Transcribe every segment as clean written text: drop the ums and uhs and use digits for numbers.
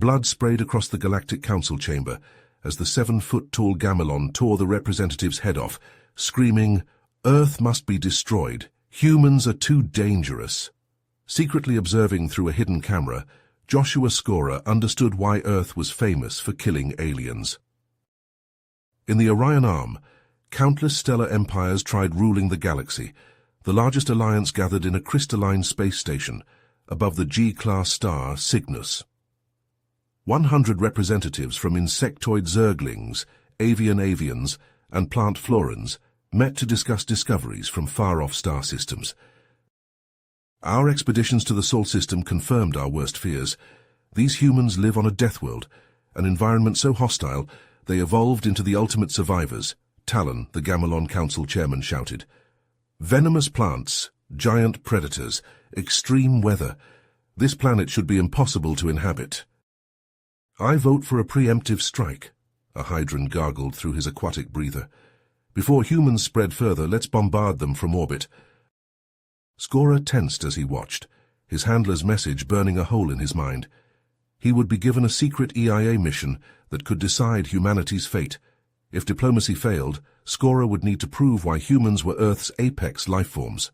Blood sprayed across the Galactic Council chamber as the 7-foot-tall Gamelon tore the representative's head off, screaming, "Earth must be destroyed. Humans are too dangerous." Secretly observing through a hidden camera, Joshua Scorer understood why Earth was famous for killing aliens. In the Orion Arm, countless stellar empires tried ruling the galaxy. The largest alliance gathered in a crystalline space station above the G-class star Cygnus. 100 representatives from insectoid zerglings, avian avians, and plant florans met to discuss discoveries from far-off star systems. Our expeditions to the Sol system confirmed our worst fears. These humans live on a Deathworld, an environment so hostile they evolved into the ultimate survivors, Talon, the Gamelon Council chairman, shouted. Venomous plants, giant predators, extreme weather. This planet should be impossible to inhabit. I vote for a preemptive strike, a Hydran gargled through his aquatic breather. Before humans spread further, let's bombard them from orbit. Scorer tensed as he watched, his handler's message burning a hole in his mind. He would be given a secret EIA mission that could decide humanity's fate. If diplomacy failed, Scorer would need to prove why humans were Earth's apex lifeforms.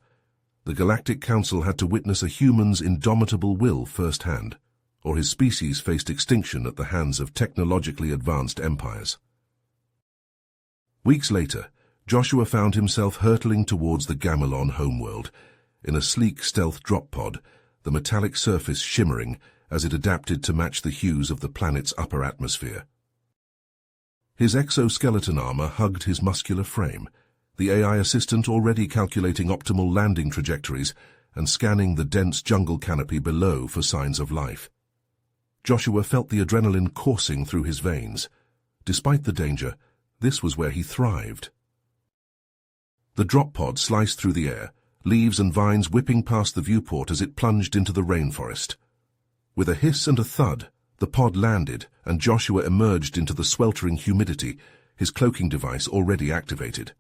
The Galactic Council had to witness a human's indomitable will firsthand, or his species faced extinction at the hands of technologically advanced empires. Weeks later, Joshua found himself hurtling towards the Gamelon homeworld, in a sleek stealth drop pod, the metallic surface shimmering as it adapted to match the hues of the planet's upper atmosphere. His exoskeleton armor hugged his muscular frame, the AI assistant already calculating optimal landing trajectories and scanning the dense jungle canopy below for signs of life. Joshua felt the adrenaline coursing through his veins. Despite the danger, this was where he thrived. The drop pod sliced through the air, leaves and vines whipping past the viewport as it plunged into the rainforest. With a hiss and a thud, the pod landed, and Joshua emerged into the sweltering humidity, his cloaking device already activated.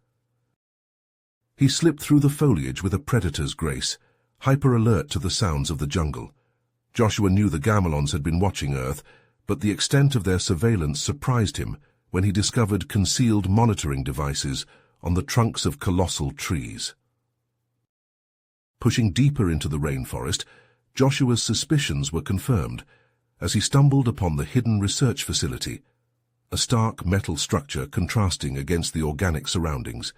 He slipped through the foliage with a predator's grace, hyper-alert to the sounds of the jungle. Joshua knew the Gamelons had been watching Earth, but the extent of their surveillance surprised him when he discovered concealed monitoring devices on the trunks of colossal trees. Pushing deeper into the rainforest, Joshua's suspicions were confirmed as he stumbled upon the hidden research facility, a stark metal structure contrasting against the organic surroundings.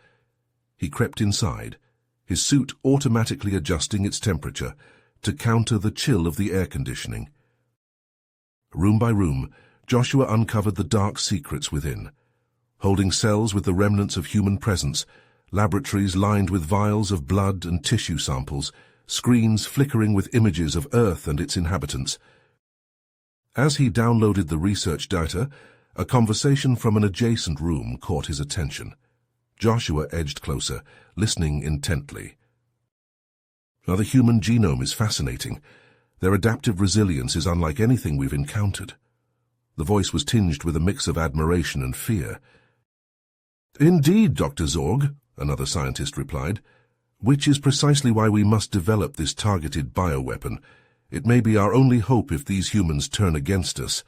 He crept inside, his suit automatically adjusting its temperature to counter the chill of the air conditioning. Room by room, Joshua uncovered the dark secrets within, holding cells with the remnants of human presence, laboratories lined with vials of blood and tissue samples, screens flickering with images of Earth and its inhabitants. As he downloaded the research data, a conversation from an adjacent room caught his attention. Joshua edged closer, listening intently. Now, the human genome is fascinating. Their adaptive resilience is unlike anything we've encountered. The voice was tinged with a mix of admiration and fear. Indeed, Dr. Zorg, another scientist replied, which is precisely why we must develop this targeted bioweapon. It may be our only hope if these humans turn against us.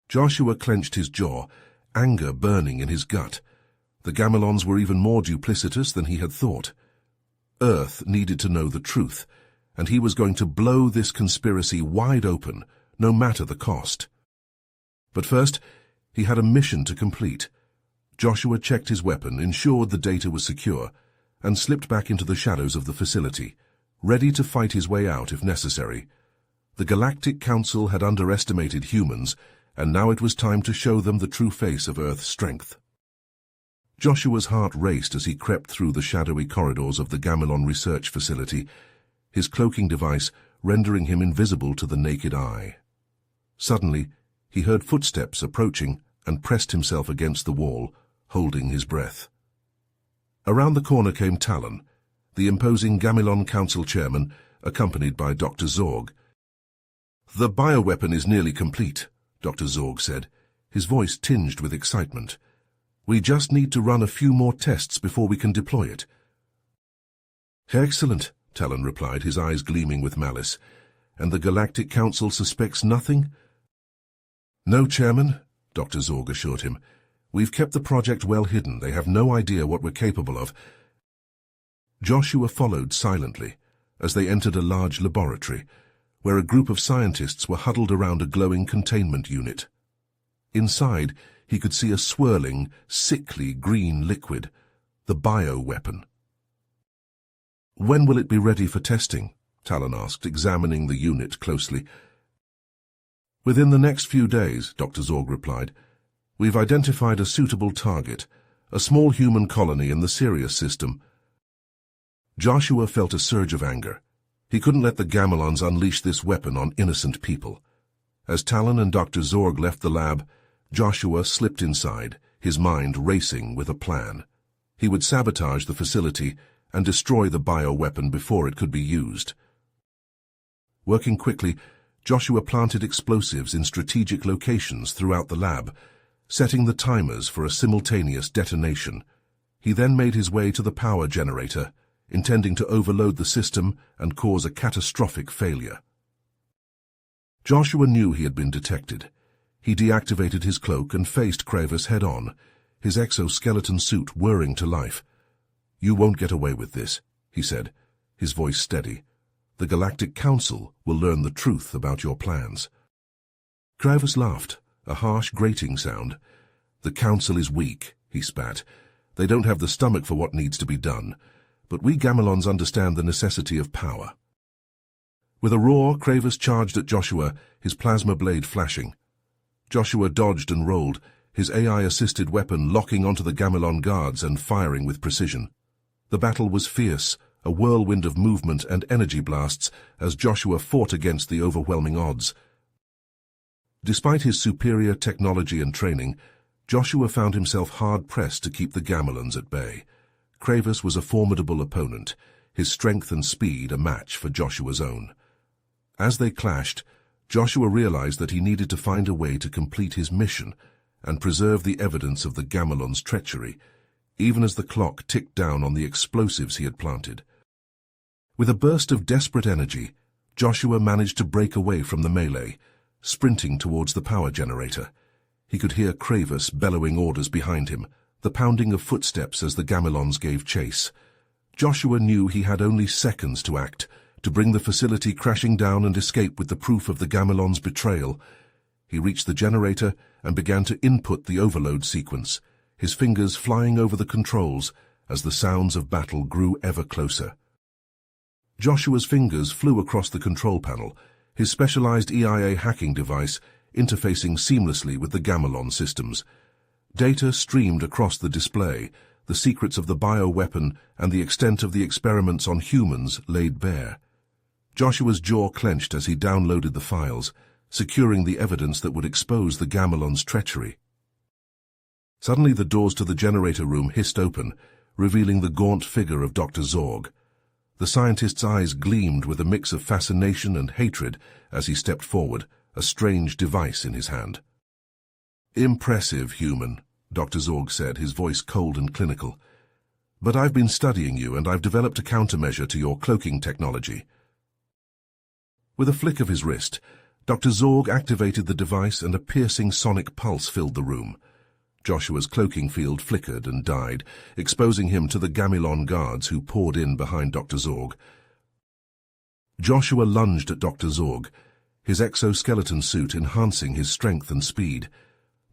Joshua clenched his jaw, anger burning in his gut. The Gamelons were even more duplicitous than he had thought. Earth needed to know the truth, and he was going to blow this conspiracy wide open, no matter the cost. But first, he had a mission to complete. Joshua checked his weapon, ensured the data was secure, and slipped back into the shadows of the facility, ready to fight his way out if necessary. The Galactic Council had underestimated humans, and now it was time to show them the true face of Earth's strength. Joshua's heart raced as he crept through the shadowy corridors of the Gamelon research facility, his cloaking device rendering him invisible to the naked eye. Suddenly, he heard footsteps approaching and pressed himself against the wall, holding his breath. Around the corner came Talon, the imposing Gamelon Council chairman, accompanied by Dr. Zorg. "The bioweapon is nearly complete," Dr. Zorg said, his voice tinged with excitement. "We just need to run a few more tests before we can deploy it." "Excellent," Talon replied, his eyes gleaming with malice. "And the Galactic Council suspects nothing? No, Chairman, Dr. Zorg assured him. We've kept the project well hidden. They have no idea what we're capable of. Joshua followed silently as they entered a large laboratory, where a group of scientists were huddled around a glowing containment unit. Inside, he could see a swirling, sickly green liquid, the bioweapon. When will it be ready for testing? Talon asked, examining the unit closely. Within the next few days, Dr. Zorg replied. We've identified a suitable target, a small human colony in the Sirius system. Joshua felt a surge of anger. He couldn't let the Gamelons unleash this weapon on innocent people. As Talon and Dr. Zorg left the lab, Joshua slipped inside, his mind racing with a plan. He would sabotage the facility and destroy the bioweapon before it could be used. Working quickly, Joshua planted explosives in strategic locations throughout the lab, setting the timers for a simultaneous detonation. He then made his way to the power generator, intending to overload the system and cause a catastrophic failure. Joshua knew he had been detected. He deactivated his cloak and faced Kravis head-on, his exoskeleton suit whirring to life. You won't get away with this, he said, his voice steady. The Galactic Council will learn the truth about your plans. Kravis laughed, a harsh grating sound. The Council is weak, he spat. They don't have the stomach for what needs to be done. But we Gamelons understand the necessity of power. With a roar, Kravis charged at Joshua, his plasma blade flashing. Joshua dodged and rolled, his AI-assisted weapon locking onto the Gamelon guards and firing with precision. The battle was fierce, a whirlwind of movement and energy blasts as Joshua fought against the overwhelming odds. Despite his superior technology and training, Joshua found himself hard-pressed to keep the Gamelons at bay. Kravis was a formidable opponent, his strength and speed a match for Joshua's own. As they clashed, Joshua realized that he needed to find a way to complete his mission and preserve the evidence of the Gamelons' treachery, even as the clock ticked down on the explosives he had planted. With a burst of desperate energy, Joshua managed to break away from the melee, sprinting towards the power generator. He could hear Kravis bellowing orders behind him, the pounding of footsteps as the Gamelons gave chase. Joshua knew he had only seconds to act, to bring the facility crashing down and escape with the proof of the Gamelons' betrayal. He reached the generator and began to input the overload sequence, his fingers flying over the controls as the sounds of battle grew ever closer. Joshua's fingers flew across the control panel, his specialized EIA hacking device interfacing seamlessly with the Gamelon systems. Data streamed across the display, the secrets of the bioweapon and the extent of the experiments on humans laid bare. Joshua's jaw clenched as he downloaded the files, securing the evidence that would expose the Gamelons' treachery. Suddenly the doors to the generator room hissed open, revealing the gaunt figure of Dr. Zorg. The scientist's eyes gleamed with a mix of fascination and hatred as he stepped forward, a strange device in his hand. Impressive, human, Dr. Zorg said, his voice cold and clinical. But I've been studying you and I've developed a countermeasure to your cloaking technology. With a flick of his wrist, Dr. Zorg activated the device and a piercing sonic pulse filled the room. Joshua's cloaking field flickered and died, exposing him to the Gamelon guards who poured in behind Dr. Zorg. Joshua lunged at Dr. Zorg, his exoskeleton suit enhancing his strength and speed.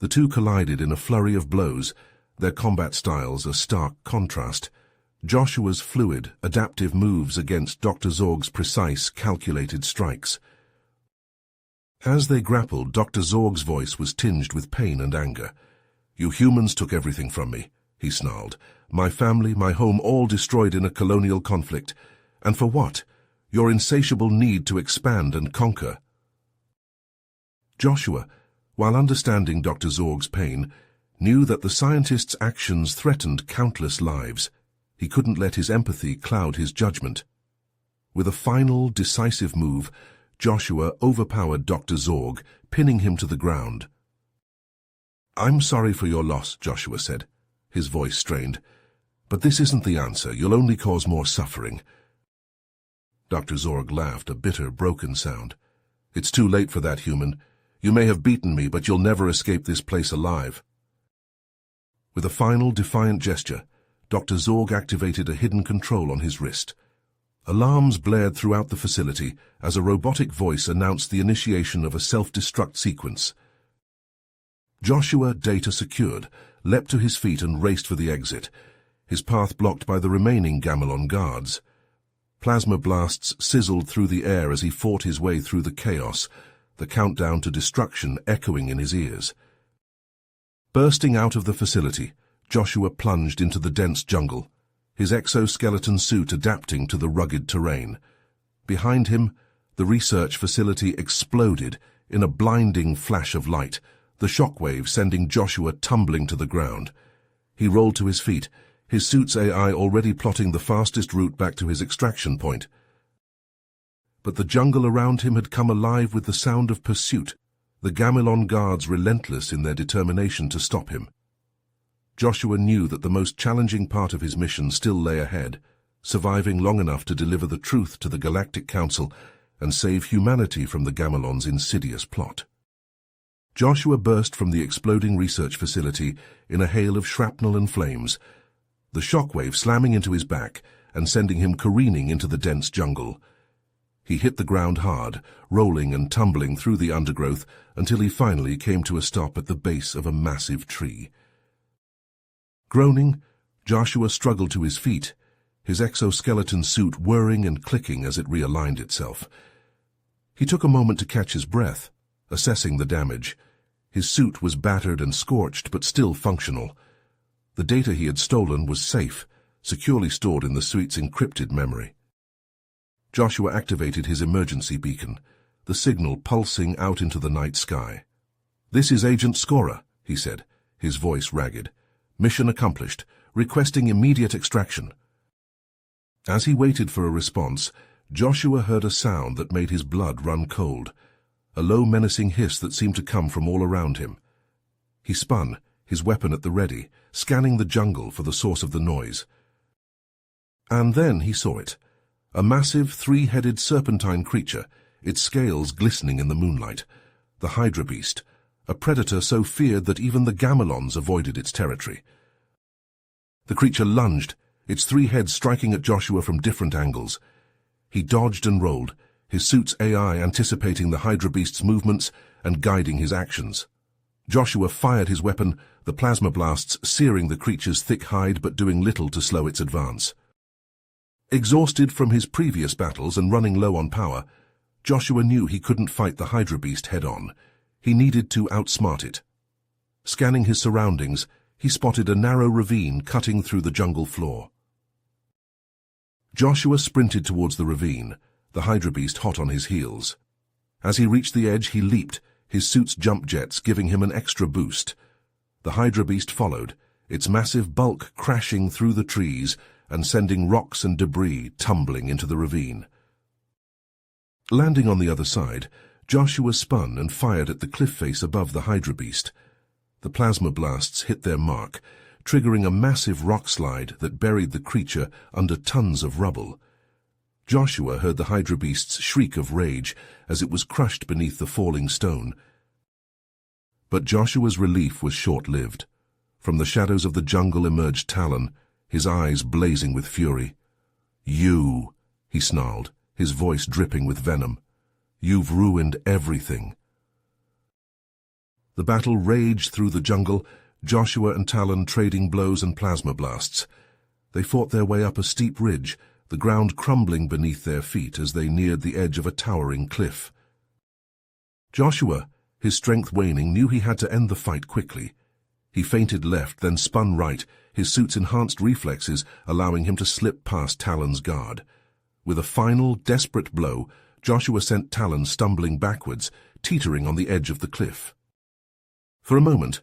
The two collided in a flurry of blows, their combat styles a stark contrast. Joshua's fluid, adaptive moves against Dr. Zorg's precise, calculated strikes. As they grappled, Dr. Zorg's voice was tinged with pain and anger. You humans took everything from me, he snarled. My family, my home, all destroyed in a colonial conflict. And for what? Your insatiable need to expand and conquer. Joshua, while understanding Dr. Zorg's pain, knew that the scientist's actions threatened countless lives. He couldn't let his empathy cloud his judgment. With a final, decisive move, Joshua overpowered Dr. Zorg, pinning him to the ground. I'm sorry for your loss, Joshua said, his voice strained. But this isn't the answer. You'll only cause more suffering. Dr. Zorg laughed, a bitter, broken sound. It's too late for that, human. You may have beaten me, but you'll never escape this place alive. With a final, defiant gesture, Dr. Zorg activated a hidden control on his wrist. Alarms blared throughout the facility as a robotic voice announced the initiation of a self-destruct sequence. Joshua, data secured, leapt to his feet and raced for the exit, his path blocked by the remaining Gamelon guards. Plasma blasts sizzled through the air as he fought his way through the chaos, the countdown to destruction echoing in his ears. Bursting out of the facility, Joshua plunged into the dense jungle, his exoskeleton suit adapting to the rugged terrain. Behind him, the research facility exploded in a blinding flash of light, the shockwave sending Joshua tumbling to the ground. He rolled to his feet, his suit's AI already plotting the fastest route back to his extraction point. But the jungle around him had come alive with the sound of pursuit, the Gamelon guards relentless in their determination to stop him. Joshua knew that the most challenging part of his mission still lay ahead, surviving long enough to deliver the truth to the Galactic Council and save humanity from the Gamelon's insidious plot. Joshua burst from the exploding research facility in a hail of shrapnel and flames, the shockwave slamming into his back and sending him careening into the dense jungle. He hit the ground hard, rolling and tumbling through the undergrowth until he finally came to a stop at the base of a massive tree. Groaning, Joshua struggled to his feet, his exoskeleton suit whirring and clicking as it realigned itself. He took a moment to catch his breath, assessing the damage. His suit was battered and scorched, but still functional. The data he had stolen was safe, securely stored in the suite's encrypted memory. Joshua activated his emergency beacon, the signal pulsing out into the night sky. "This is Agent Scorer," he said, his voice ragged. "Mission accomplished. Requesting immediate extraction." As he waited for a response, Joshua heard a sound that made his blood run cold, a low menacing hiss that seemed to come from all around him. He spun, his weapon at the ready, scanning the jungle for the source of the noise. And then he saw it, a massive three-headed serpentine creature, its scales glistening in the moonlight, the Hydra beast, a predator so feared that even the Gamelons avoided its territory. The creature lunged, its three heads striking at Joshua from different angles. He dodged and rolled, his suit's AI anticipating the Hydra beast's movements and guiding his actions. Joshua fired his weapon, the plasma blasts searing the creature's thick hide but doing little to slow its advance. Exhausted from his previous battles and running low on power, Joshua knew he couldn't fight the Hydra beast head-on. He needed to outsmart it. Scanning his surroundings, he spotted a narrow ravine cutting through the jungle floor. Joshua sprinted towards the ravine, the Hydra beast hot on his heels. As he reached the edge, he leaped, his suit's jump jets giving him an extra boost. The Hydra beast followed, its massive bulk crashing through the trees and sending rocks and debris tumbling into the ravine. Landing on the other side, Joshua spun and fired at the cliff face above the Hydra beast. The plasma blasts hit their mark, triggering a massive rock slide that buried the creature under tons of rubble. Joshua heard the Hydra beast's shriek of rage as it was crushed beneath the falling stone. But Joshua's relief was short-lived. From the shadows of the jungle emerged Talon, his eyes blazing with fury. "You," he snarled, his voice dripping with venom. "You've ruined everything." The battle raged through the jungle, Joshua and Talon trading blows and plasma blasts. They fought their way up a steep ridge, the ground crumbling beneath their feet as they neared the edge of a towering cliff. Joshua, his strength waning, knew he had to end the fight quickly. He feinted left, then spun right, his suit's enhanced reflexes allowing him to slip past Talon's guard. With a final, desperate blow, Joshua sent Talon stumbling backwards, teetering on the edge of the cliff. For a moment,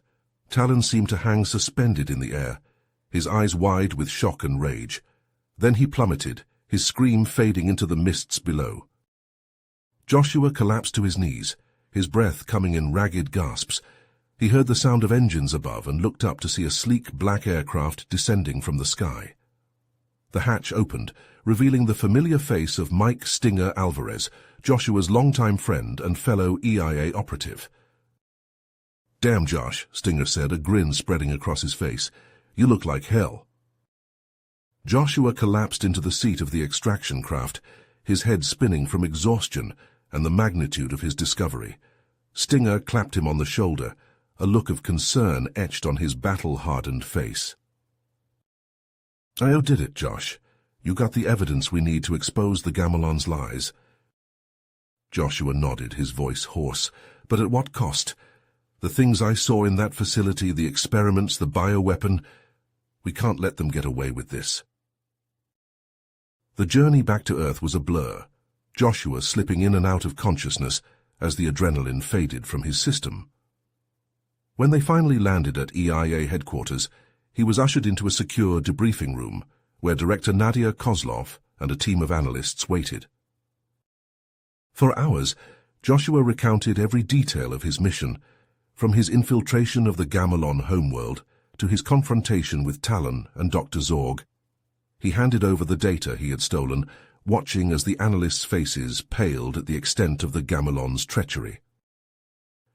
Talon seemed to hang suspended in the air, his eyes wide with shock and rage. Then he plummeted, his scream fading into the mists below. Joshua collapsed to his knees, his breath coming in ragged gasps. He heard the sound of engines above and looked up to see a sleek black aircraft descending from the sky. The hatch opened, revealing the familiar face of Mike Stinger Alvarez, Joshua's longtime friend and fellow EIA operative. "Damn, Josh," Stinger said, a grin spreading across his face. "You look like hell." Joshua collapsed into the seat of the extraction craft, his head spinning from exhaustion and the magnitude of his discovery. Stinger clapped him on the shoulder, a look of concern etched on his battle-hardened face. "I outdid it, Josh. You got the evidence we need to expose the Gamelon's lies." Joshua nodded, his voice hoarse. "But at what cost? The things I saw in that facility, the experiments, the bioweapon, we can't let them get away with this." The journey back to Earth was a blur, Joshua slipping in and out of consciousness as the adrenaline faded from his system. When they finally landed at EIA headquarters, he was ushered into a secure debriefing room where Director Nadia Kozlov and a team of analysts waited. For hours, Joshua recounted every detail of his mission, from his infiltration of the Gamelon homeworld to his confrontation with Talon and Dr. Zorg. He handed over the data he had stolen, watching as the analysts' faces paled at the extent of the Gamelon's treachery.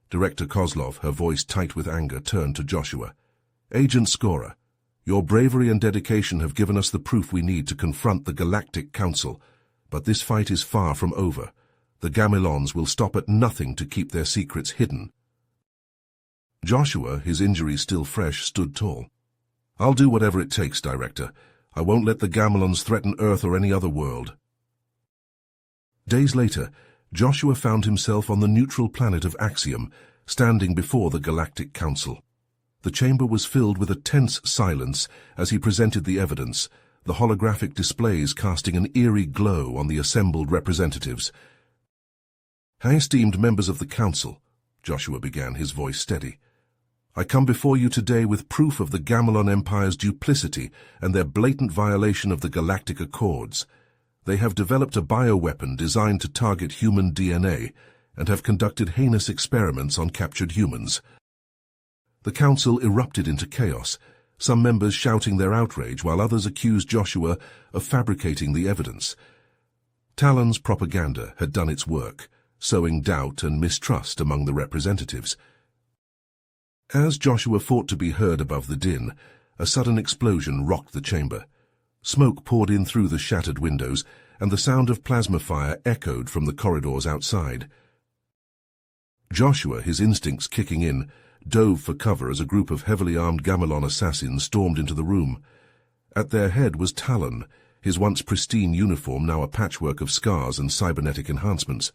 Director Kozlov, her voice tight with anger, turned to Joshua. "Agent Scorer, your bravery and dedication have given us the proof we need to confront the Galactic Council, but this fight is far from over. The Gamelons will stop at nothing to keep their secrets hidden." Joshua, his injuries still fresh, stood tall. "I'll do whatever it takes, Director. I won't let the Gamelons threaten Earth or any other world." Days later, Joshua found himself on the neutral planet of Axiom, standing before the Galactic Council. The chamber was filled with a tense silence as he presented the evidence, the holographic displays casting an eerie glow on the assembled representatives. "High esteemed members of the Council," Joshua began, his voice steady, "I come before you today with proof of the Gamelon Empire's duplicity and their blatant violation of the Galactic Accords. They have developed a bioweapon designed to target human DNA and have conducted heinous experiments on captured humans." The Council erupted into chaos, some members shouting their outrage while others accused Joshua of fabricating the evidence. Talon's propaganda had done its work, sowing doubt and mistrust among the representatives. As Joshua fought to be heard above the din, a sudden explosion rocked the chamber. Smoke poured in through the shattered windows, and the sound of plasma fire echoed from the corridors outside. Joshua, his instincts kicking in, dove for cover as a group of heavily armed Gamelon assassins stormed into the room. At their head was Talon, his once pristine uniform now a patchwork of scars and cybernetic enhancements.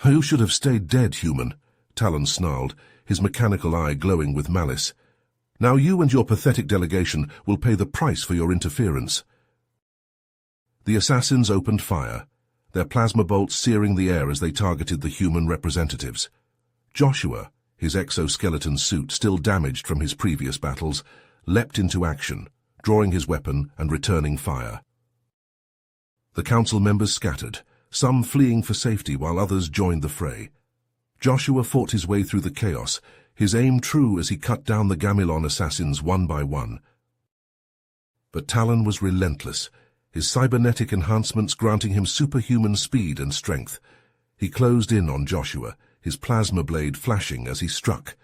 "You should have stayed dead, human," Talon snarled, his mechanical eye glowing with malice. "Now you and your pathetic delegation will pay the price for your interference." The assassins opened fire, their plasma bolts searing the air as they targeted the human representatives. Joshua, his exoskeleton suit still damaged from his previous battles, leapt into action, drawing his weapon and returning fire. The council members scattered, some fleeing for safety while others joined the fray. Joshua fought his way through the chaos, his aim true as he cut down the Gamelon assassins one by one. But Talon was relentless, his cybernetic enhancements granting him superhuman speed and strength. He closed in on Joshua, his plasma blade flashing as he struck.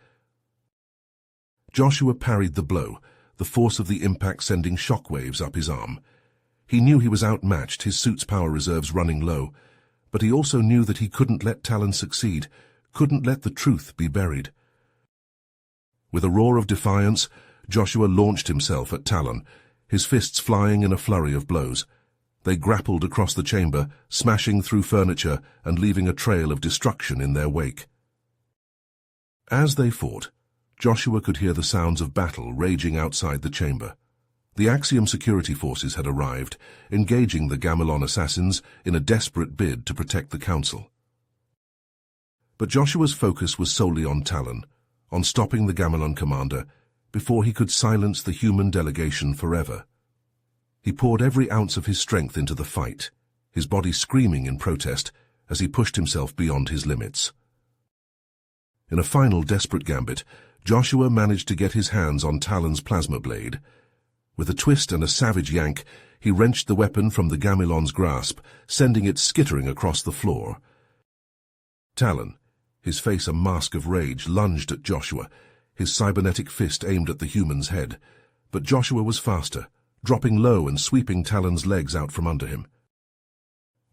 Joshua parried the blow, the force of the impact sending shockwaves up his arm. He knew he was outmatched, his suit's power reserves running low, but he also knew that he couldn't let Talon succeed, couldn't let the truth be buried. With a roar of defiance, Joshua launched himself at Talon, his fists flying in a flurry of blows. They grappled across the chamber, smashing through furniture and leaving a trail of destruction in their wake. As they fought, Joshua could hear the sounds of battle raging outside the chamber. The Axiom security forces had arrived, engaging the Gamelon assassins in a desperate bid to protect the Council. But Joshua's focus was solely on Talon, on stopping the Gamelon commander, before he could silence the human delegation forever. He poured every ounce of his strength into the fight, his body screaming in protest as he pushed himself beyond his limits. In a final desperate gambit, Joshua managed to get his hands on Talon's plasma blade. With a twist and a savage yank, he wrenched the weapon from the Gamelon's grasp, sending it skittering across the floor. Talon, his face a mask of rage, lunged at Joshua, his cybernetic fist aimed at the human's head. But Joshua was faster, dropping low and sweeping Talon's legs out from under him.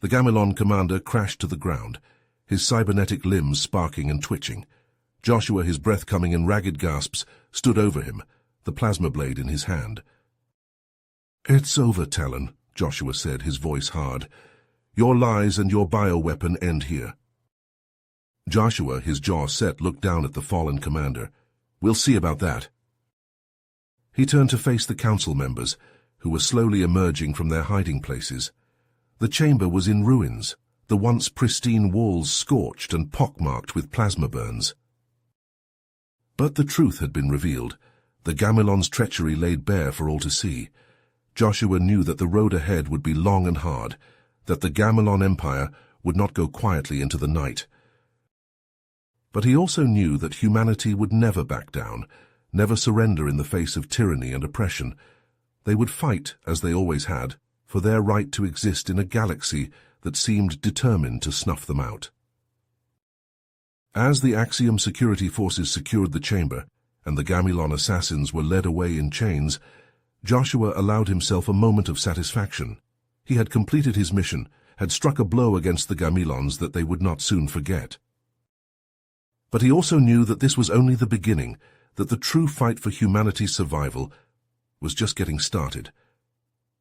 The Gamilon commander crashed to the ground, his cybernetic limbs sparking and twitching. Joshua, his breath coming in ragged gasps, stood over him, the plasma blade in his hand. "It's over, Talon," Joshua said, his voice hard. "Your lies and your bioweapon end here." Joshua, his jaw set, looked down at the fallen commander. "We'll see about that." He turned to face the council members, who were slowly emerging from their hiding places. The chamber was in ruins, the once pristine walls scorched and pockmarked with plasma burns. But the truth had been revealed, the Gamilon's treachery laid bare for all to see. Joshua knew that the road ahead would be long and hard, that the Gamilon Empire would not go quietly into the night. But he also knew that humanity would never back down, never surrender in the face of tyranny and oppression. They would fight, as they always had, for their right to exist in a galaxy that seemed determined to snuff them out. As the Axiom security forces secured the chamber, and the Gamilon assassins were led away in chains, Joshua allowed himself a moment of satisfaction. He had completed his mission, had struck a blow against the Gamilons that they would not soon forget. But he also knew that this was only the beginning, that the true fight for humanity's survival was just getting started.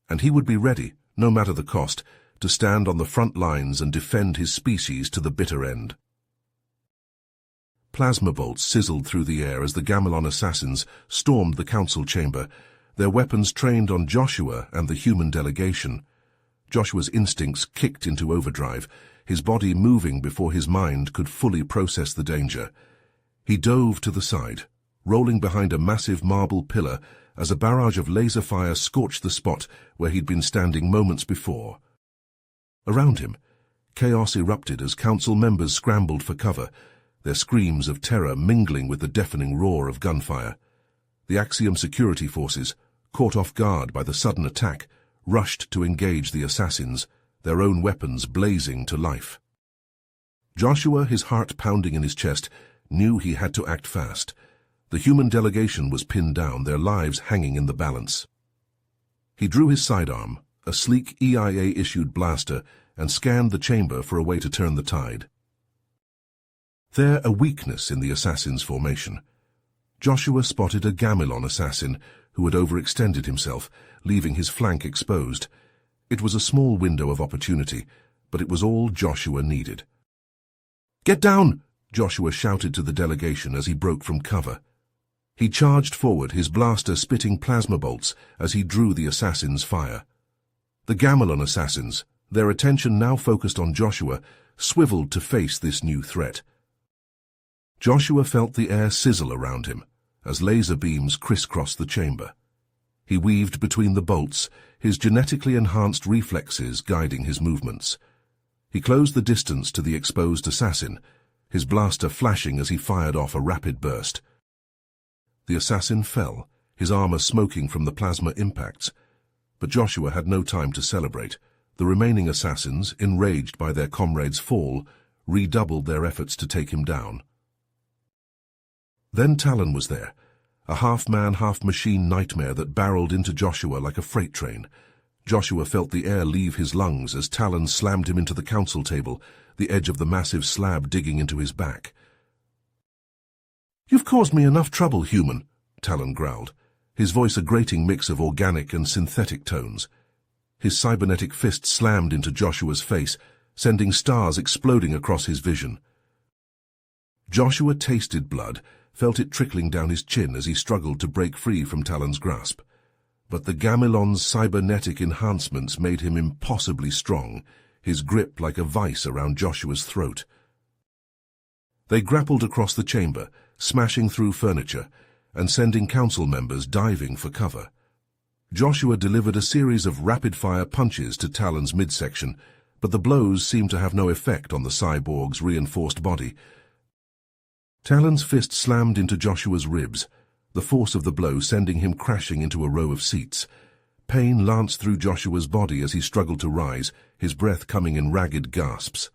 And he would be ready, no matter the cost, to stand on the front lines and defend his species to the bitter end. Plasma bolts sizzled through the air as the Gamilon assassins stormed the council chamber, their weapons trained on Joshua and the human delegation. Joshua's instincts kicked into overdrive, his body moving before his mind could fully process the danger. He dove to the side, rolling behind a massive marble pillar as a barrage of laser fire scorched the spot where he'd been standing moments before. Around him, chaos erupted as council members scrambled for cover, their screams of terror mingling with the deafening roar of gunfire. The Axiom security forces, caught off guard by the sudden attack, rushed to engage the assassins, their own weapons blazing to life. Joshua, his heart pounding in his chest, knew he had to act fast. The human delegation was pinned down, their lives hanging in the balance. He drew his sidearm, a sleek EIA-issued blaster, and scanned the chamber for a way to turn the tide. There, a weakness in the assassins' formation. Joshua spotted a Gamilon assassin who had overextended himself, leaving his flank exposed. It was a small window of opportunity, but it was all Joshua needed. "Get down!" Joshua shouted to the delegation as he broke from cover. He charged forward, his blaster spitting plasma bolts as he drew the assassins' fire. The Gamilon assassins, their attention now focused on Joshua, swiveled to face this new threat. Joshua felt the air sizzle around him as laser beams crisscrossed the chamber. He weaved between the bolts, his genetically enhanced reflexes guiding his movements. He closed the distance to the exposed assassin, his blaster flashing as he fired off a rapid burst. The assassin fell, his armor smoking from the plasma impacts. But Joshua had no time to celebrate. The remaining assassins, enraged by their comrade's fall, redoubled their efforts to take him down. Then Talon was there, a half-man, half-machine nightmare that barreled into Joshua like a freight train. Joshua felt the air leave his lungs as Talon slammed him into the council table, the edge of the massive slab digging into his back. "You've caused me enough trouble, human," Talon growled, his voice a grating mix of organic and synthetic tones. His cybernetic fist slammed into Joshua's face, sending stars exploding across his vision. Joshua tasted blood, felt it trickling down his chin as he struggled to break free from Talon's grasp. But the Gamilon's cybernetic enhancements made him impossibly strong, his grip like a vice around Joshua's throat. They grappled across the chamber, smashing through furniture, and sending council members diving for cover. Joshua delivered a series of rapid-fire punches to Talon's midsection, but the blows seemed to have no effect on the cyborg's reinforced body. Talon's fist slammed into Joshua's ribs, the force of the blow sending him crashing into a row of seats. Pain lanced through Joshua's body as he struggled to rise, his breath coming in ragged gasps.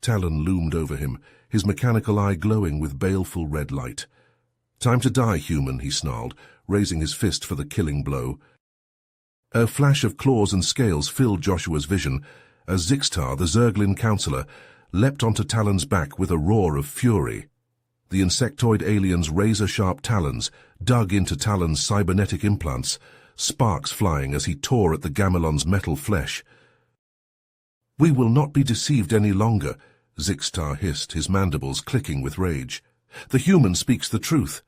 Talon loomed over him, his mechanical eye glowing with baleful red light. "Time to die, human," he snarled, raising his fist for the killing blow. A flash of claws and scales filled Joshua's vision as Zixtar, the Zerglin counselor, leapt onto Talon's back with a roar of fury. The insectoid alien's razor-sharp talons dug into Talon's cybernetic implants, sparks flying as he tore at the Gamelon's metal flesh. "We will not be deceived any longer," Zixtar hissed, his mandibles clicking with rage. "The human speaks the truth."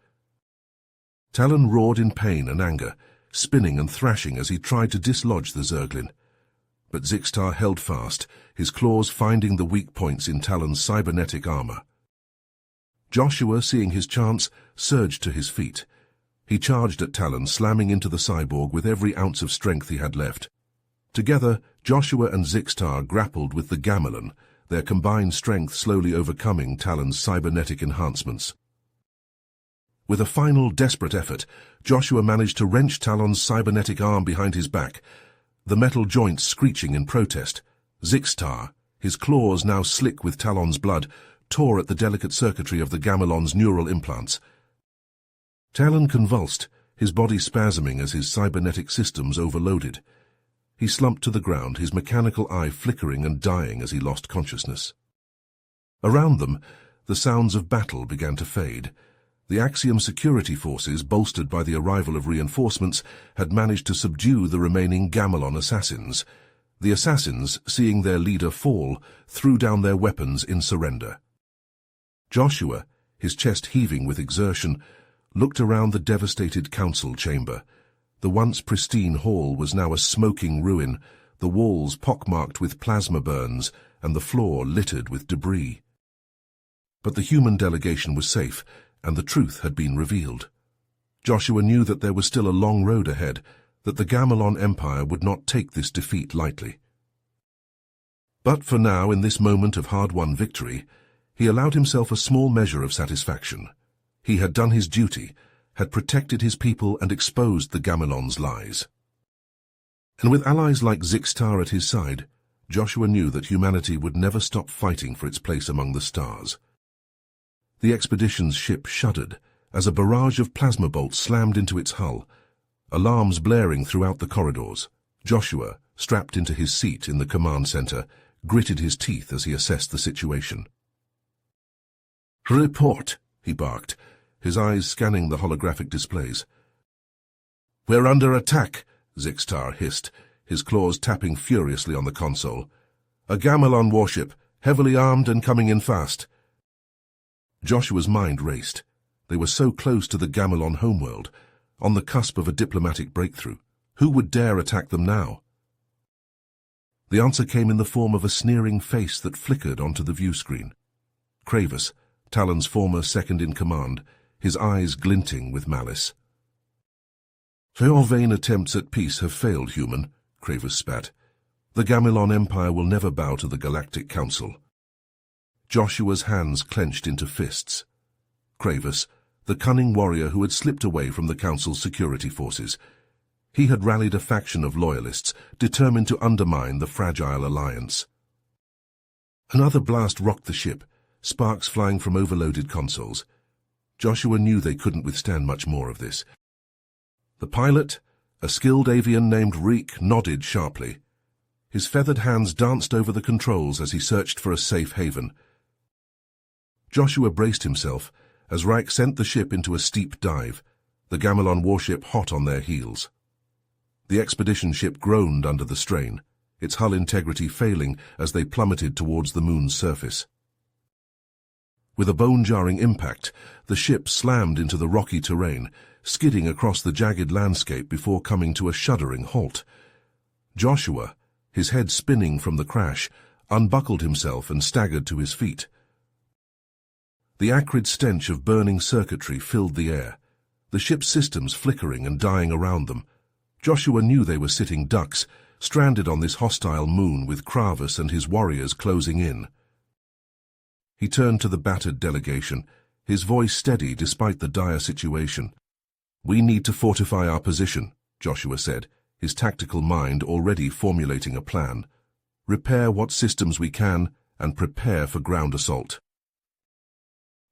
Talon roared in pain and anger, spinning and thrashing as he tried to dislodge the Zerglin. But Zixtar held fast, his claws finding the weak points in Talon's cybernetic armor. Joshua, seeing his chance, surged to his feet. He charged at Talon, slamming into the cyborg with every ounce of strength he had left. Together, Joshua and Zixtar grappled with the Gamelon, their combined strength slowly overcoming Talon's cybernetic enhancements. With a final desperate effort, Joshua managed to wrench Talon's cybernetic arm behind his back, the metal joints screeching in protest. Zixtar, his claws now slick with Talon's blood, tore at the delicate circuitry of the Gamelon's neural implants. Talon convulsed, his body spasming as his cybernetic systems overloaded. He slumped to the ground, his mechanical eye flickering and dying as he lost consciousness. Around them, the sounds of battle began to fade. The Axiom security forces, bolstered by the arrival of reinforcements, had managed to subdue the remaining Gamelon assassins. The assassins, seeing their leader fall, threw down their weapons in surrender. Joshua, his chest heaving with exertion, looked around the devastated council chamber. The once pristine hall was now a smoking ruin, the walls pockmarked with plasma burns and the floor littered with debris. But the human delegation was safe, and the truth had been revealed. Joshua knew that there was still a long road ahead, that the Gamelon Empire would not take this defeat lightly. But for now, in this moment of hard-won victory, he allowed himself a small measure of satisfaction. He had done his duty, had protected his people and exposed the Gamelon's lies. And with allies like Zixtar at his side, Joshua knew that humanity would never stop fighting for its place among the stars. The expedition's ship shuddered as a barrage of plasma bolts slammed into its hull, alarms blaring throughout the corridors. Joshua, strapped into his seat in the command center, gritted his teeth as he assessed the situation. "Report," he barked, his eyes scanning the holographic displays. "We're under attack," Zixtar hissed, his claws tapping furiously on the console. "A Gamelon warship, heavily armed and coming in fast." Joshua's mind raced. They were so close to the Gamelon homeworld, on the cusp of a diplomatic breakthrough. Who would dare attack them now? The answer came in the form of a sneering face that flickered onto the view screen. Kravis, Talon's former second-in-command, his eyes glinting with malice. "Your vain attempts at peace have failed, human," Kravis spat. "The Gamelon Empire will never bow to the Galactic Council." Joshua's hands clenched into fists. Kravis, the cunning warrior who had slipped away from the Council's security forces. He had rallied a faction of loyalists, determined to undermine the fragile alliance. Another blast rocked the ship, sparks flying from overloaded consoles. Joshua knew they couldn't withstand much more of this. The pilot, a skilled avian named Reek, nodded sharply. His feathered hands danced over the controls as he searched for a safe haven. Joshua braced himself as Reich sent the ship into a steep dive, the Gamelon warship hot on their heels. The expedition ship groaned under the strain, its hull integrity failing as they plummeted towards the moon's surface. With a bone-jarring impact, the ship slammed into the rocky terrain, skidding across the jagged landscape before coming to a shuddering halt. Joshua, his head spinning from the crash, unbuckled himself and staggered to his feet. The acrid stench of burning circuitry filled the air, the ship's systems flickering and dying around them. Joshua knew they were sitting ducks, stranded on this hostile moon with Kravis and his warriors closing in. He turned to the battered delegation, his voice steady despite the dire situation. "We need to fortify our position," Joshua said, his tactical mind already formulating a plan. "Repair what systems we can and prepare for ground assault.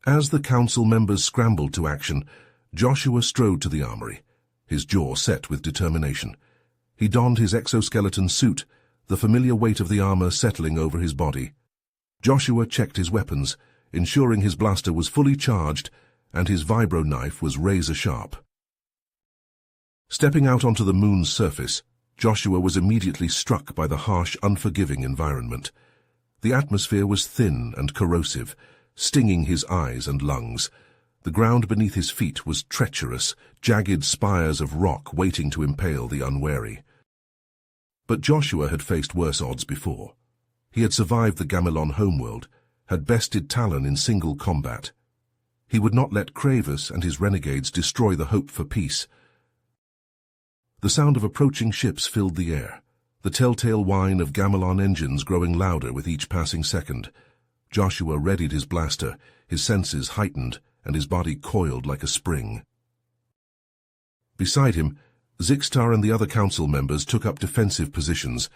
As the council members scrambled to action, Joshua strode to the armory, his jaw set with determination. He donned his exoskeleton suit, the familiar weight of the armor settling over his body. Joshua checked his weapons, ensuring his blaster was fully charged and his vibro knife was razor-sharp. Stepping out onto the moon's surface, Joshua was immediately struck by the harsh, unforgiving environment. The atmosphere was thin and corrosive, stinging his eyes and lungs. The ground beneath his feet was treacherous, jagged spires of rock waiting to impale the unwary. But Joshua had faced worse odds before. He had survived the Gamelon homeworld, had bested Talon in single combat. He would not let Kravis and his renegades destroy the hope for peace. The sound of approaching ships filled the air, the telltale whine of Gamelon engines growing louder with each passing second. Joshua readied his blaster, his senses heightened, and his body coiled like a spring. Beside him, Zixtar and the other council members took up defensive positions,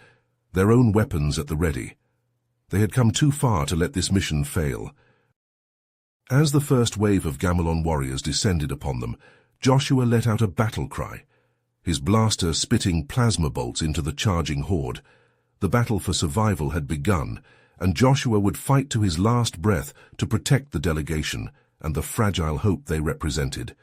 their own weapons at the ready. They had come too far to let this mission fail. As the first wave of Gamelon warriors descended upon them, Joshua let out a battle cry, his blaster spitting plasma bolts into the charging horde. The battle for survival had begun, and Joshua would fight to his last breath to protect the delegation and the fragile hope they represented.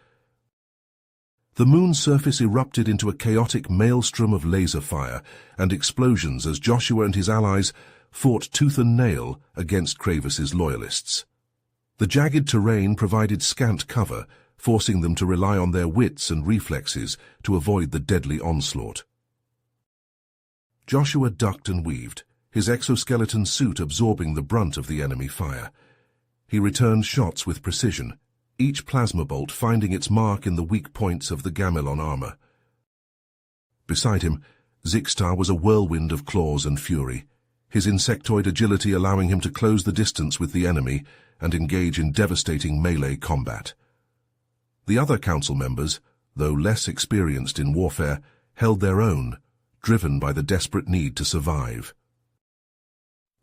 The moon's surface erupted into a chaotic maelstrom of laser fire and explosions as Joshua and his allies fought tooth and nail against Kravis's loyalists. The jagged terrain provided scant cover, forcing them to rely on their wits and reflexes to avoid the deadly onslaught. Joshua ducked and weaved, his exoskeleton suit absorbing the brunt of the enemy fire. He returned shots with precision, each plasma bolt finding its mark in the weak points of the Gamelon armor. Beside him, Zixtar was a whirlwind of claws and fury, his insectoid agility allowing him to close the distance with the enemy and engage in devastating melee combat. The other council members, though less experienced in warfare, held their own, driven by the desperate need to survive.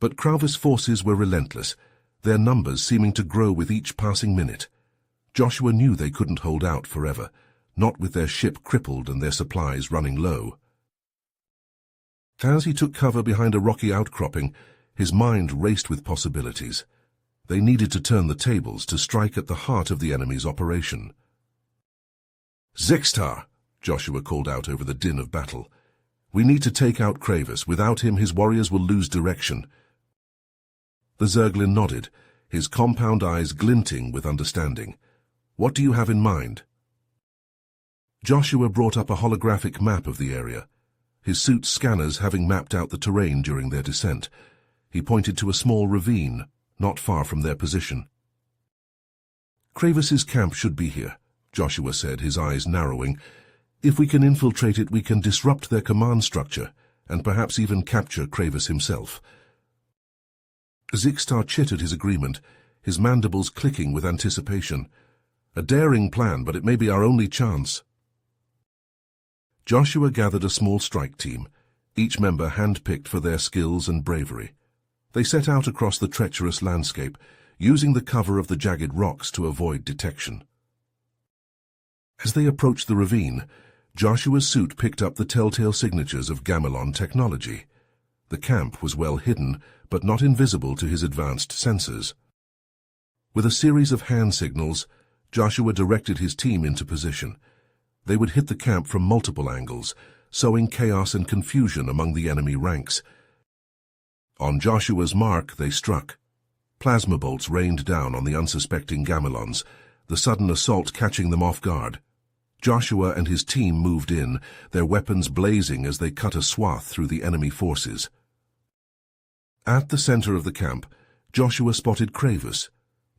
But Kravis' forces were relentless, their numbers seeming to grow with each passing minute. Joshua knew they couldn't hold out forever, not with their ship crippled and their supplies running low. As he took cover behind a rocky outcropping, his mind raced with possibilities. They needed to turn the tables to strike at the heart of the enemy's operation. "Zixtar!" Joshua called out over the din of battle. "We need to take out Kravis. Without him, his warriors will lose direction." The Zerglin nodded, his compound eyes glinting with understanding. "What do you have in mind?" Joshua brought up a holographic map of the area, his suit's scanners having mapped out the terrain during their descent. He pointed to a small ravine, not far from their position. "Kravis's camp should be here," Joshua said, his eyes narrowing. "If we can infiltrate it, we can disrupt their command structure, and perhaps even capture Kravis himself." Zixtar chittered his agreement, his mandibles clicking with anticipation. "A daring plan, but it may be our only chance." Joshua gathered a small strike team, each member hand-picked for their skills and bravery. They set out across the treacherous landscape, using the cover of the jagged rocks to avoid detection. As they approached the ravine, Joshua's suit picked up the telltale signatures of Gamelon technology. The camp was well hidden, but not invisible to his advanced sensors. With a series of hand signals, Joshua directed his team into position. They would hit the camp from multiple angles, sowing chaos and confusion among the enemy ranks. On Joshua's mark, they struck. Plasma bolts rained down on the unsuspecting Gamelons, the sudden assault catching them off guard. Joshua and his team moved in, their weapons blazing as they cut a swath through the enemy forces. At the center of the camp, Joshua spotted Kravis,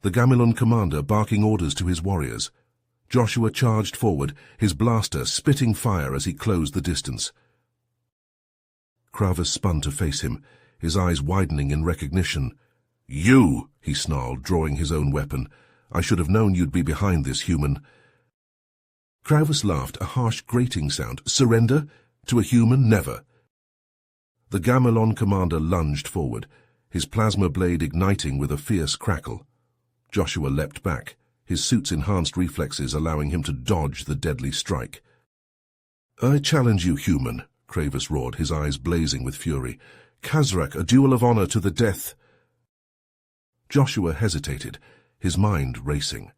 the Gamelon commander barking orders to his warriors. Joshua charged forward, his blaster spitting fire as he closed the distance. Kravis spun to face him, his eyes widening in recognition. "You!" he snarled, drawing his own weapon. "I should have known you'd be behind this, human." Kravis laughed, a harsh grating sound. "Surrender? To a human? Never." The Gamelon commander lunged forward, his plasma blade igniting with a fierce crackle. Joshua leapt back, his suit's enhanced reflexes allowing him to dodge the deadly strike. "I challenge you, human," Kravis roared, his eyes blazing with fury. "Khazrak, a duel of honor to the death." Joshua hesitated, his mind racing.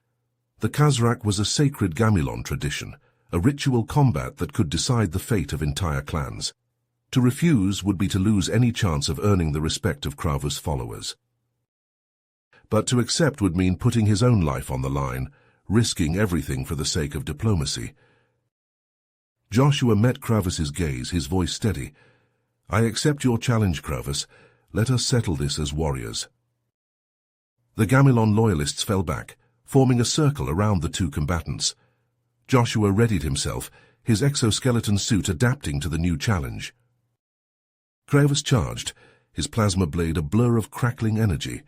The Khazrak was a sacred Gamilon tradition, a ritual combat that could decide the fate of entire clans. To refuse would be to lose any chance of earning the respect of Kravus' followers. But to accept would mean putting his own life on the line, risking everything for the sake of diplomacy. Joshua met Kravus' gaze, his voice steady. "I accept your challenge, Kravus. Let us settle this as warriors." The Gamilon loyalists fell back, forming a circle around the two combatants. Joshua readied himself, his exoskeleton suit adapting to the new challenge. Kravus charged, his plasma blade a blur of crackling energy.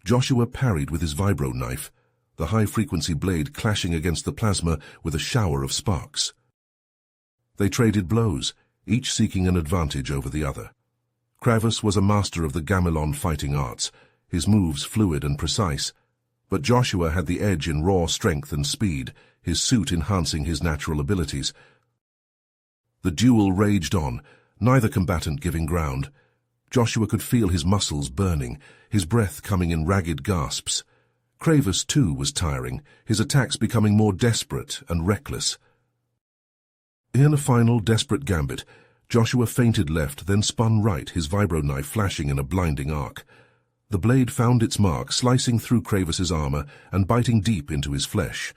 Joshua parried with his vibro knife, the high-frequency blade clashing against the plasma with a shower of sparks. They traded blows, each seeking an advantage over the other. Kravus was a master of the Gamilon fighting arts, his moves fluid and precise, but Joshua had the edge in raw strength and speed, his suit enhancing his natural abilities. The duel raged on, neither combatant giving ground. Joshua could feel his muscles burning, his breath coming in ragged gasps. Kravus, too, was tiring, his attacks becoming more desperate and reckless. In a final desperate gambit, Joshua feinted left, then spun right, his vibro knife flashing in a blinding arc. The blade found its mark, slicing through Kravus' armor and biting deep into his flesh.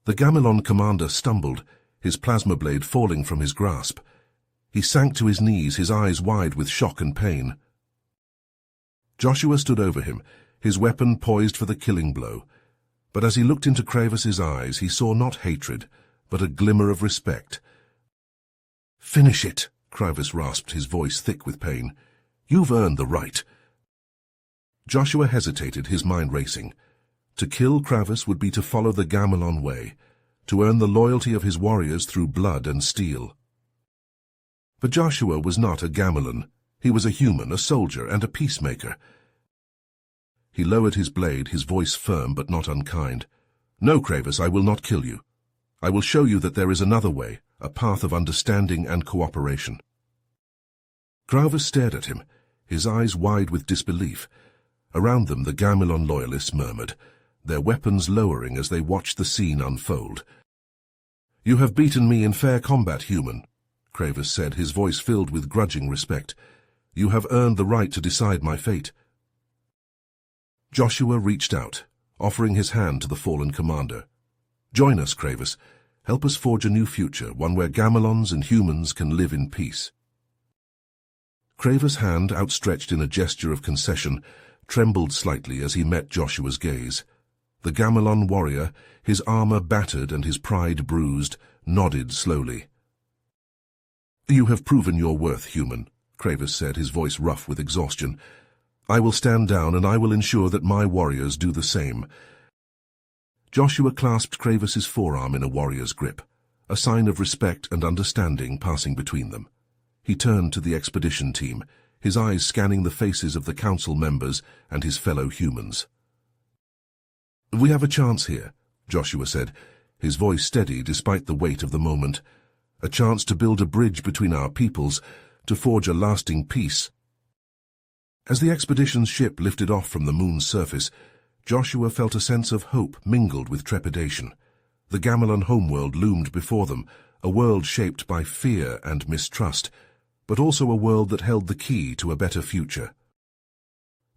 The Gamilon commander stumbled, his plasma blade falling from his grasp. He sank to his knees, his eyes wide with shock and pain. Joshua stood over him, his weapon poised for the killing blow. But as he looked into Kravus' eyes, he saw not hatred, but a glimmer of respect. "Finish it," Kravus rasped, his voice thick with pain. "You've earned the right." Joshua hesitated, his mind racing. To kill Kravus would be to follow the Gamilon way, to earn the loyalty of his warriors through blood and steel. But Joshua was not a Gamilon. He was a human, a soldier, and a peacemaker. He lowered his blade, his voice firm but not unkind. "No, Kravus, I will not kill you. I will show you that there is another way, a path of understanding and cooperation." Kravus stared at him, his eyes wide with disbelief. Around them the Gamilon loyalists murmured, their weapons lowering as they watched the scene unfold. "You have beaten me in fair combat, human," Kravus said, his voice filled with grudging respect. "You have earned the right to decide my fate." Joshua reached out, offering his hand to the fallen commander. "Join us, Kravus. Help us forge a new future, one where Gamilons and humans can live in peace." Kravus' hand, outstretched in a gesture of concession, trembled slightly as he met Joshua's gaze. The Gamilon warrior, his armor battered and his pride bruised, nodded slowly. "You have proven your worth, human," Kravus said, his voice rough with exhaustion. "I will stand down and I will ensure that my warriors do the same." Joshua clasped Kravus' forearm in a warrior's grip, a sign of respect and understanding passing between them. He turned to the expedition team, his eyes scanning the faces of the council members and his fellow humans. "We have a chance here," Joshua said, his voice steady despite the weight of the moment. "A chance to build a bridge between our peoples, to forge a lasting peace." As the expedition's ship lifted off from the moon's surface, Joshua felt a sense of hope mingled with trepidation. The Gamilon homeworld loomed before them, a world shaped by fear and mistrust, but also a world that held the key to a better future.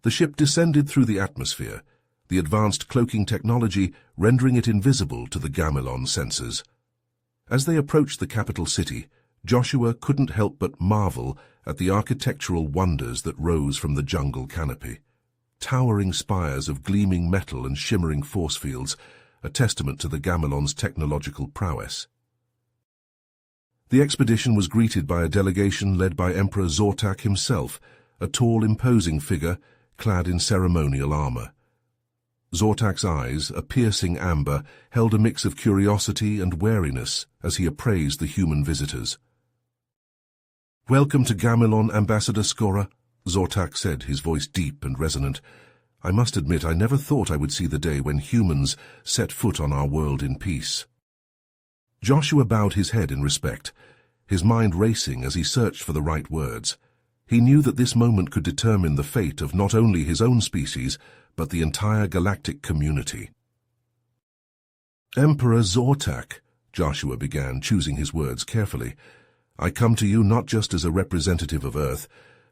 The ship descended through the atmosphere, the advanced cloaking technology rendering it invisible to the Gamilon sensors. As they approached the capital city, Joshua couldn't help but marvel at the architectural wonders that rose from the jungle canopy. Towering spires of gleaming metal and shimmering force fields, a testament to the Gamilon's technological prowess. The expedition was greeted by a delegation led by Emperor Zortak himself, a tall, imposing figure clad in ceremonial armor. Zortak's eyes, a piercing amber, held a mix of curiosity and wariness as he appraised the human visitors. "Welcome to Gamilon, Ambassador Skora," Zortak said, his voice deep and resonant. I must admit I never thought I would see the day when humans set foot on our world in peace. Joshua bowed his head in respect, his mind racing as he searched for the right words. He knew that this moment could determine the fate of not only his own species, but the entire galactic community. Emperor Zortak, Joshua began, choosing his words carefully, I come to you not just as a representative of Earth,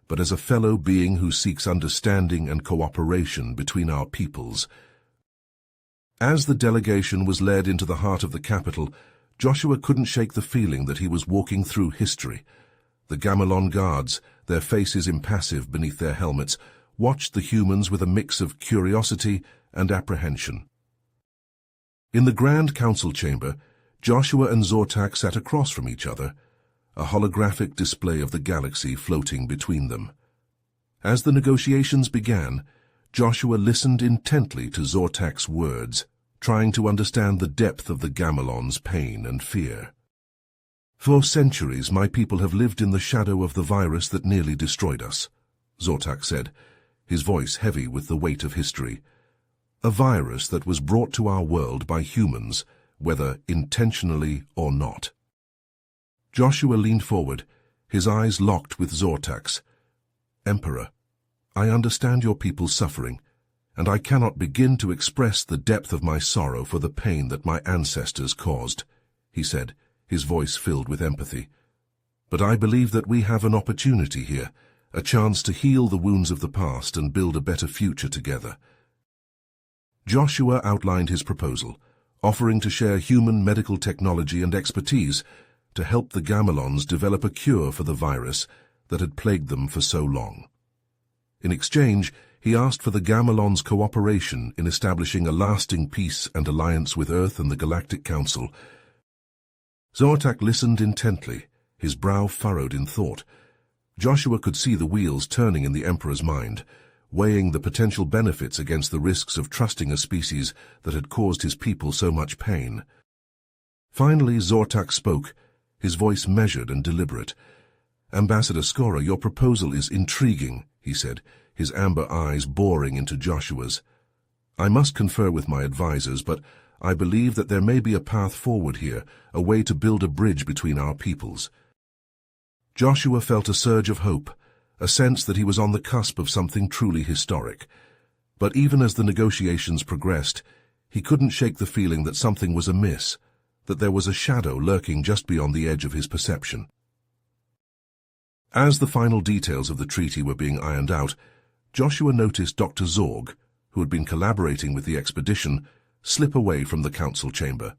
but as a fellow being who seeks understanding and cooperation between our peoples. As the delegation was led into the heart of the capital, Joshua couldn't shake the feeling that he was walking through history. The Gamelon guards, their faces impassive beneath their helmets, watched the humans with a mix of curiosity and apprehension. In the Grand Council chamber, Joshua and Zortak sat across from each other, a holographic display of the galaxy floating between them. As the negotiations began, Joshua listened intently to Zortak's words, trying to understand the depth of the Gamelon's pain and fear. For centuries, my people have lived in the shadow of the virus that nearly destroyed us, Zortak said, his voice heavy with the weight of history. A virus that was brought to our world by humans, whether intentionally or not. Joshua leaned forward, his eyes locked with Zortak's. Emperor, I understand your people's suffering, and I cannot begin to express the depth of my sorrow for the pain that my ancestors caused, he said, his voice filled with empathy. But I believe that we have an opportunity here, a chance to heal the wounds of the past and build a better future together. Joshua outlined his proposal, offering to share human medical technology and expertise to help the Gamelons develop a cure for the virus that had plagued them for so long. In exchange, he asked for the Gamelons' cooperation in establishing a lasting peace and alliance with Earth and the Galactic Council. Zortak listened intently, his brow furrowed in thought. Joshua could see the wheels turning in the Emperor's mind, weighing the potential benefits against the risks of trusting a species that had caused his people so much pain. Finally, Zortak spoke, his voice measured and deliberate. Ambassador Skora, your proposal is intriguing, he said, his amber eyes boring into Joshua's. I must confer with my advisors, but I believe that there may be a path forward here, a way to build a bridge between our peoples. Joshua felt a surge of hope, a sense that he was on the cusp of something truly historic. But even as the negotiations progressed, he couldn't shake the feeling that something was amiss, that there was a shadow lurking just beyond the edge of his perception. As the final details of the treaty were being ironed out, Joshua noticed Dr. Zorg, who had been collaborating with the expedition, slip away from the council chamber.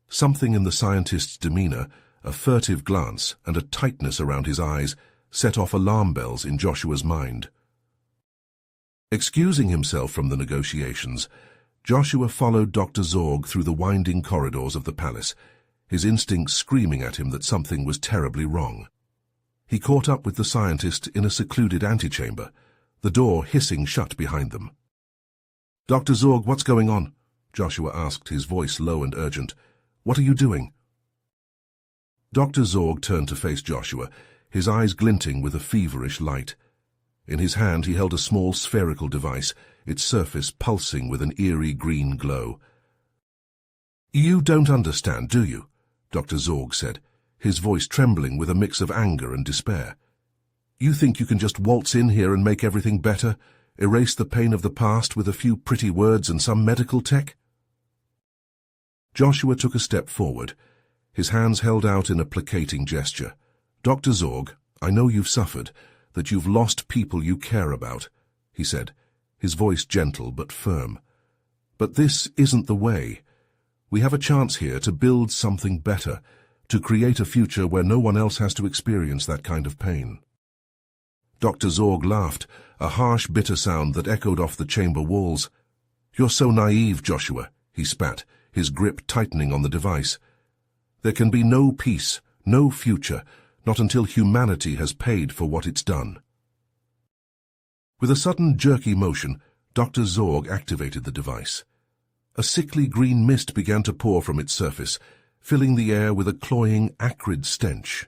Something in the scientist's demeanor, a furtive glance and a tightness around his eyes, set off alarm bells in Joshua's mind. Excusing himself from the negotiations, Joshua followed Dr. Zorg through the winding corridors of the palace, his instincts screaming at him that something was terribly wrong. He caught up with the scientist in a secluded antechamber, the door hissing shut behind them. Dr. Zorg, what's going on? Joshua asked, his voice low and urgent. What are you doing? Dr. Zorg turned to face Joshua, his eyes glinting with a feverish light. In his hand he held a small spherical device, its surface pulsing with an eerie green glow. You don't understand, do you? Dr. Zorg said, his voice trembling with a mix of anger and despair. You think you can just waltz in here and make everything better, erase the pain of the past with a few pretty words and some medical tech? Joshua took a step forward, his hands held out in a placating gesture. Dr. Zorg, I know you've suffered, that you've lost people you care about, he said, his voice gentle but firm. But this isn't the way. We have a chance here to build something better, to create a future where no one else has to experience that kind of pain. Dr. Zorg laughed, a harsh, bitter sound that echoed off the chamber walls. You're so naive, Joshua, he spat, his grip tightening on the device. There can be no peace, no future, not until humanity has paid for what it's done. With a sudden jerky motion, Dr. Zorg activated the device. A sickly green mist began to pour from its surface, filling the air with a cloying, acrid stench.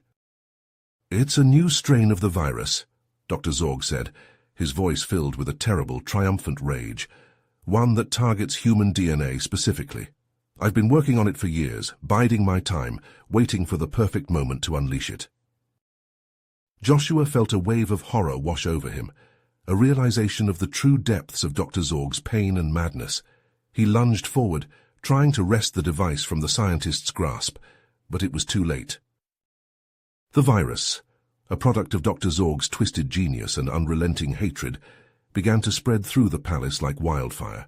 It's a new strain of the virus, Dr. Zorg said, his voice filled with a terrible, triumphant rage, one that targets human DNA specifically. I've been working on it for years, biding my time, waiting for the perfect moment to unleash it. Joshua felt a wave of horror wash over him, a realization of the true depths of Dr. Zorg's pain and madness. He lunged forward, trying to wrest the device from the scientist's grasp, but it was too late. The virus, a product of Dr. Zorg's twisted genius and unrelenting hatred, began to spread through the palace like wildfire.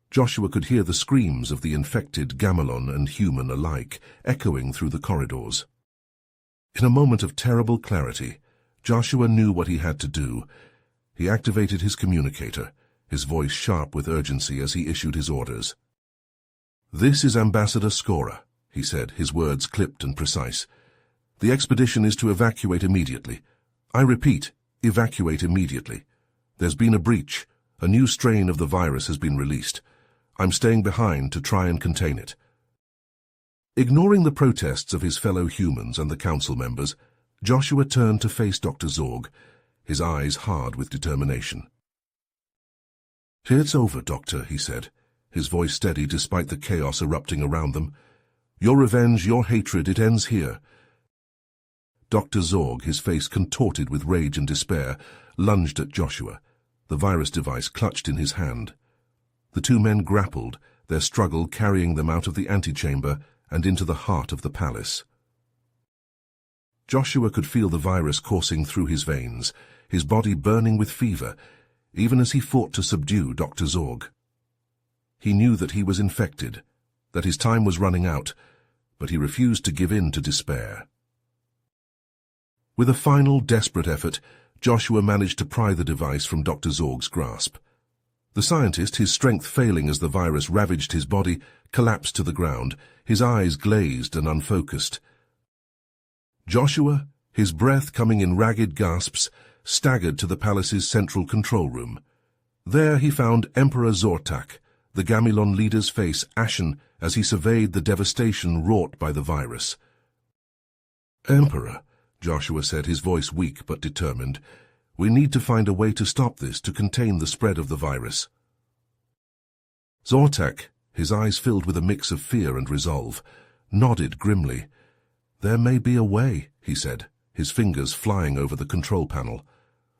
Joshua could hear the screams of the infected Gamelon and human alike, echoing through the corridors. In a moment of terrible clarity, Joshua knew what he had to do. He activated his communicator, his voice sharp with urgency as he issued his orders. "This is Ambassador Skora," he said, his words clipped and precise. "The expedition is to evacuate immediately. I repeat, evacuate immediately. There's been a breach. A new strain of the virus has been released. I'm staying behind to try and contain it." Ignoring the protests of his fellow humans and the council members, Joshua turned to face Dr. Zorg, his eyes hard with determination. "It's over, Doctor," he said, his voice steady despite the chaos erupting around them. "Your revenge, your hatred, it ends here." Dr. Zorg, his face contorted with rage and despair, lunged at Joshua, the virus device clutched in his hand. The two men grappled, their struggle carrying them out of the antechamber and into the heart of the palace. Joshua could feel the virus coursing through his veins, his body burning with fever, even as he fought to subdue Dr. Zorg. He knew that he was infected, that his time was running out, but he refused to give in to despair. With a final, desperate effort, Joshua managed to pry the device from Dr. Zorg's grasp. The scientist, his strength failing as the virus ravaged his body, collapsed to the ground, his eyes glazed and unfocused. Joshua, his breath coming in ragged gasps, staggered to the palace's central control room. There he found Emperor Zortak, the Gamelon leader's face ashen as he surveyed the devastation wrought by the virus. "Emperor," Joshua said, his voice weak but determined, "we need to find a way to stop this, to contain the spread of the virus." Zortak, his eyes filled with a mix of fear and resolve, nodded grimly. "There may be a way," he said, his fingers flying over the control panel.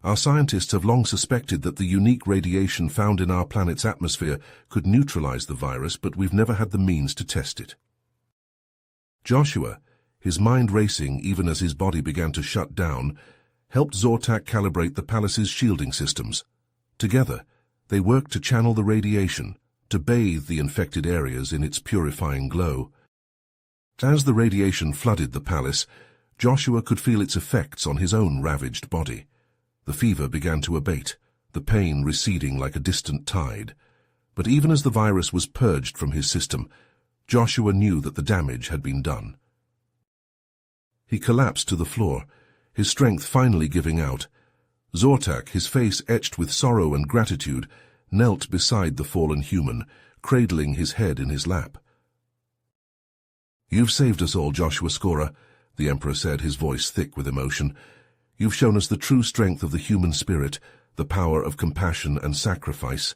"Our scientists have long suspected that the unique radiation found in our planet's atmosphere could neutralize the virus, but we've never had the means to test it." Joshua, his mind racing even as his body began to shut down, helped Zortak calibrate the palace's shielding systems. Together, they worked to channel the radiation, to bathe the infected areas in its purifying glow. As the radiation flooded the palace, Joshua could feel its effects on his own ravaged body. The fever began to abate, the pain receding like a distant tide. But even as the virus was purged from his system, Joshua knew that the damage had been done. He collapsed to the floor, his strength finally giving out. Zortak, his face etched with sorrow and gratitude, knelt beside the fallen human, cradling his head in his lap. "You've saved us all, Joshua Skora," the Emperor said, his voice thick with emotion. "You've shown us the true strength of the human spirit, the power of compassion and sacrifice."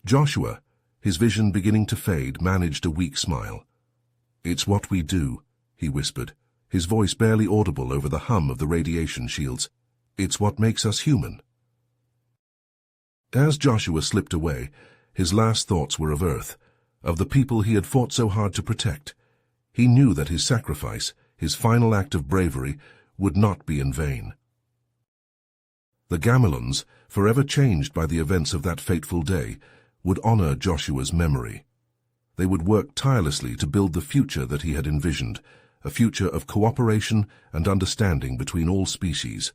Joshua, his vision beginning to fade, managed a weak smile. "It's what we do," he whispered, his voice barely audible over the hum of the radiation shields. "It's what makes us human." As Joshua slipped away, his last thoughts were of Earth, of the people he had fought so hard to protect. He knew that his sacrifice, his final act of bravery, would not be in vain. The Gamelons, forever changed by the events of that fateful day, would honor Joshua's memory. They would work tirelessly to build the future that he had envisioned, a future of cooperation and understanding between all species.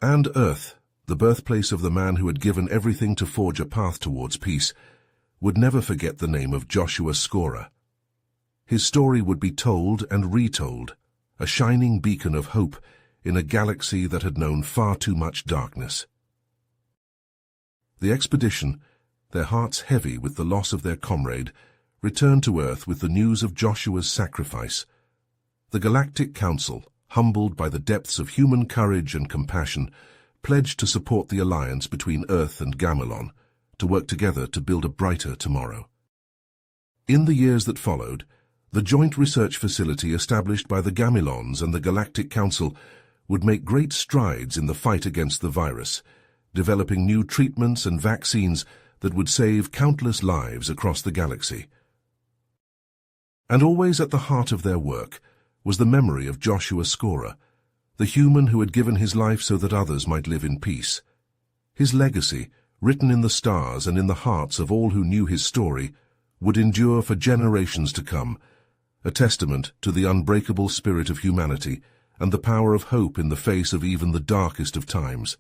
And Earth, the birthplace of the man who had given everything to forge a path towards peace, would never forget the name of Joshua Skora. His story would be told and retold, a shining beacon of hope in a galaxy that had known far too much darkness. The expedition, their hearts heavy with the loss of their comrade, returned to Earth with the news of Joshua's sacrifice. The Galactic Council, humbled by the depths of human courage and compassion, pledged to support the alliance between Earth and Gamelon, to work together to build a brighter tomorrow. In the years that followed, the joint research facility established by the Gamelons and the Galactic Council would make great strides in the fight against the virus, developing new treatments and vaccines that would save countless lives across the galaxy. And always at the heart of their work was the memory of Joshua Scorer, the human who had given his life so that others might live in peace. His legacy, written in the stars and in the hearts of all who knew his story, would endure for generations to come, a testament to the unbreakable spirit of humanity and the power of hope in the face of even the darkest of times.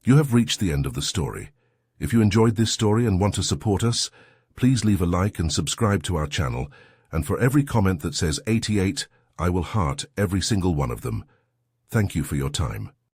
You have reached the end of the story. If you enjoyed this story and want to support us, please leave a like and subscribe to our channel, and for every comment that says 88, I will heart every single one of them. Thank you for your time.